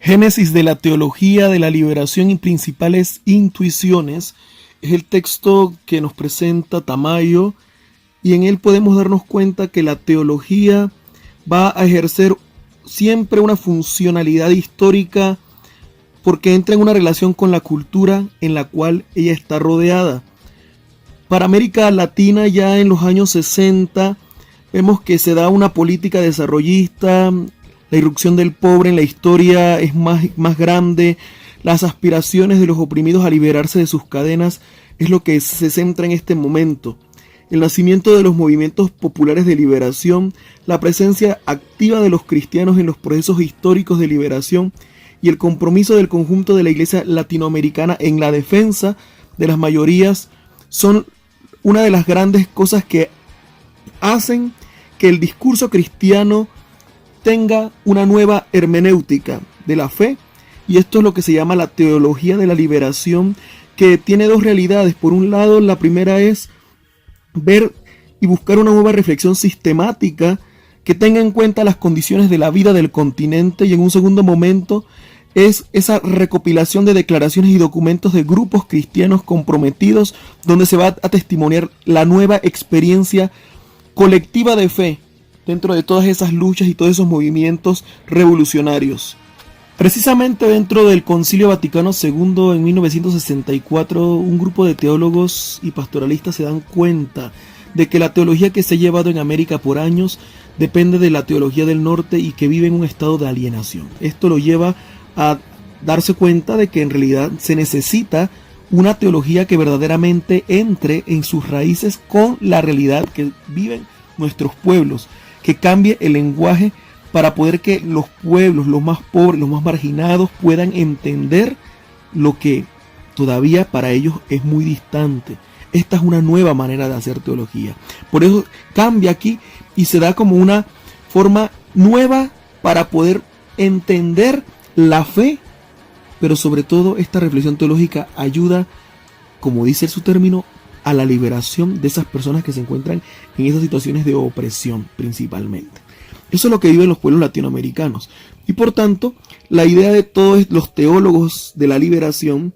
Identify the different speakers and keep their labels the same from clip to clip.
Speaker 1: Génesis de la teología de la liberación y principales intuiciones es el texto que nos presenta Tamayo, y en él podemos darnos cuenta que la teología va a ejercer siempre una funcionalidad histórica porque entra en una relación con la cultura en la cual ella está rodeada. Para América Latina, ya en los años 60, vemos que se da una política desarrollista, la irrupción del pobre en la historia es más grande, las aspiraciones de los oprimidos a liberarse de sus cadenas es lo que se centra en este momento. El nacimiento de los movimientos populares de liberación, la presencia activa de los cristianos en los procesos históricos de liberación y el compromiso del conjunto de la Iglesia latinoamericana en la defensa de las mayorías son una de las grandes cosas que hacen que el discurso cristiano tenga una nueva hermenéutica de la fe, y esto es lo que se llama la teología de la liberación, que tiene dos realidades. Por un lado, la primera es ver y buscar una nueva reflexión sistemática que tenga en cuenta las condiciones de la vida del continente, y en un segundo momento es esa recopilación de declaraciones y documentos de grupos cristianos comprometidos donde se va a testimoniar la nueva experiencia colectiva de fe dentro de todas esas luchas y todos esos movimientos revolucionarios. Precisamente dentro del Concilio Vaticano II en 1964, un grupo de teólogos y pastoralistas se dan cuenta de que la teología que se ha llevado en América por años depende de la teología del norte y que vive en un estado de alienación. Esto lo lleva a darse cuenta de que en realidad se necesita una teología que verdaderamente entre en sus raíces con la realidad que viven nuestros pueblos, que cambie el lenguaje para poder que los pueblos, los más pobres, los más marginados, puedan entender lo que todavía para ellos es muy distante. Esta es una nueva manera de hacer teología. Por eso cambia aquí y se da como una forma nueva para poder entender la fe, pero sobre todo esta reflexión teológica ayuda, como dice su término, a la liberación de esas personas que se encuentran en esas situaciones de opresión principalmente. Eso es lo que viven los pueblos latinoamericanos. Y por tanto, la idea de todos los teólogos de la liberación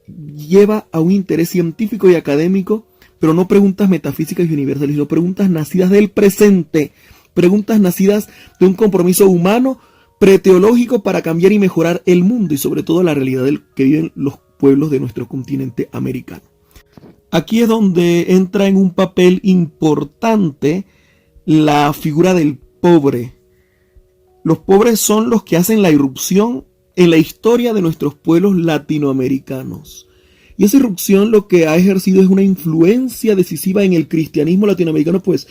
Speaker 1: lleva a un interés científico y académico, pero no preguntas metafísicas y universales, sino preguntas nacidas del presente, preguntas nacidas de un compromiso humano preteológico para cambiar y mejorar el mundo y sobre todo la realidad que viven los pueblos de nuestro continente americano. Aquí es donde entra en un papel importante la figura del pobre. Los pobres son los que hacen la irrupción en la historia de nuestros pueblos latinoamericanos. Y esa irrupción lo que ha ejercido es una influencia decisiva en el cristianismo latinoamericano, pues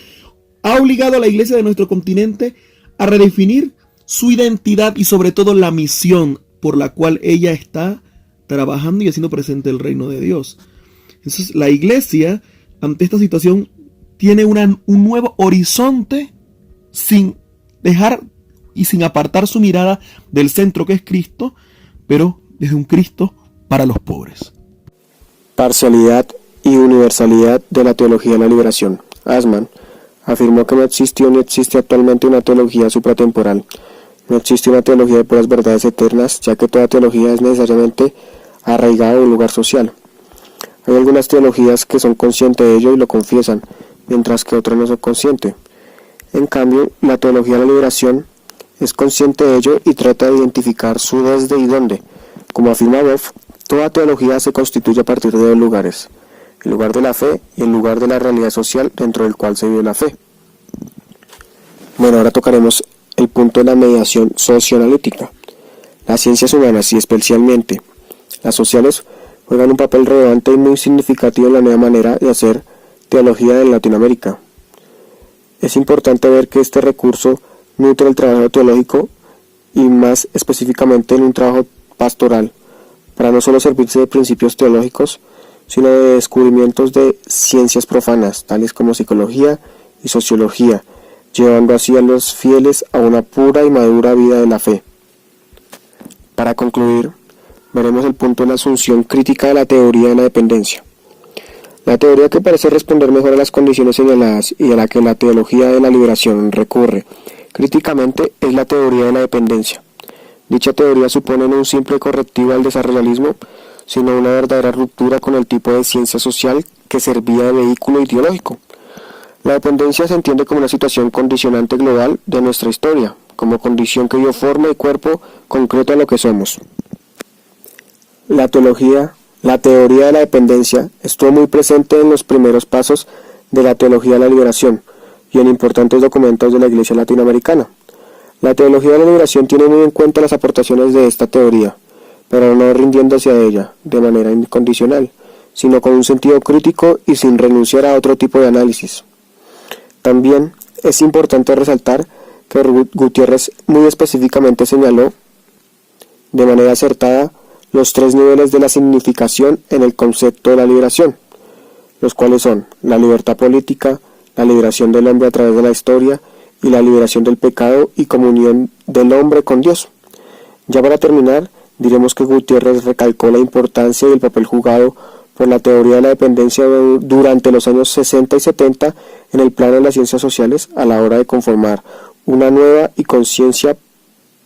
Speaker 1: ha obligado a la iglesia de nuestro continente a redefinir su identidad y sobre todo la misión por la cual ella está trabajando y haciendo presente el reino de Dios. Entonces la iglesia, ante esta situación, tiene un nuevo horizonte sin dejar y sin apartar su mirada del centro que es Cristo, pero desde un Cristo para los pobres.
Speaker 2: Parcialidad y universalidad de la teología de la liberación. Asman afirmó que no existió ni existe actualmente una teología supratemporal. No existe una teología de puras verdades eternas, ya que toda teología es necesariamente arraigada en un lugar social. Hay algunas teologías que son conscientes de ello y lo confiesan, mientras que otras no son conscientes. En cambio, la teología de la liberación es consciente de ello y trata de identificar su desde y dónde. Como afirma Boff, toda teología se constituye a partir de dos lugares: el lugar de la fe y el lugar de la realidad social dentro del cual se vive la fe. Bueno, ahora tocaremos el punto de la mediación socioanalítica. Las ciencias humanas y especialmente las sociales juegan un papel relevante y muy significativo en la nueva manera de hacer teología en Latinoamérica. Es importante ver que este recurso nutre el trabajo teológico y más específicamente en un trabajo pastoral, para no solo servirse de principios teológicos, sino de descubrimientos de ciencias profanas, tales como psicología y sociología, llevando así a los fieles a una pura y madura vida de la fe. Para concluir, veremos el punto de la asunción crítica de la teoría de la dependencia. La teoría que parece responder mejor a las condiciones señaladas y a la que la teología de la liberación recurre críticamente es la teoría de la dependencia. Dicha teoría supone no un simple correctivo al desarrollismo, sino una verdadera ruptura con el tipo de ciencia social que servía de vehículo ideológico. La dependencia se entiende como una situación condicionante global de nuestra historia, como condición que dio forma y cuerpo concreto a lo que somos. La teoría de la dependencia estuvo muy presente en los primeros pasos de la teología de la liberación y en importantes documentos de la Iglesia latinoamericana. La teología de la liberación tiene muy en cuenta las aportaciones de esta teoría, pero no rindiéndose a ella de manera incondicional, sino con un sentido crítico y sin renunciar a otro tipo de análisis. También es importante resaltar que Gutiérrez muy específicamente señaló de manera acertada los 3 niveles de la significación en el concepto de la liberación, los cuales son la libertad política, la liberación del hombre a través de la historia y la liberación del pecado y comunión del hombre con Dios. Ya para terminar, diremos que Gutiérrez recalcó la importancia y el papel jugado por la teoría de la dependencia durante los años 60 y 70 en el plano de las ciencias sociales a la hora de conformar una nueva y conciencia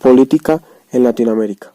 Speaker 2: política en Latinoamérica.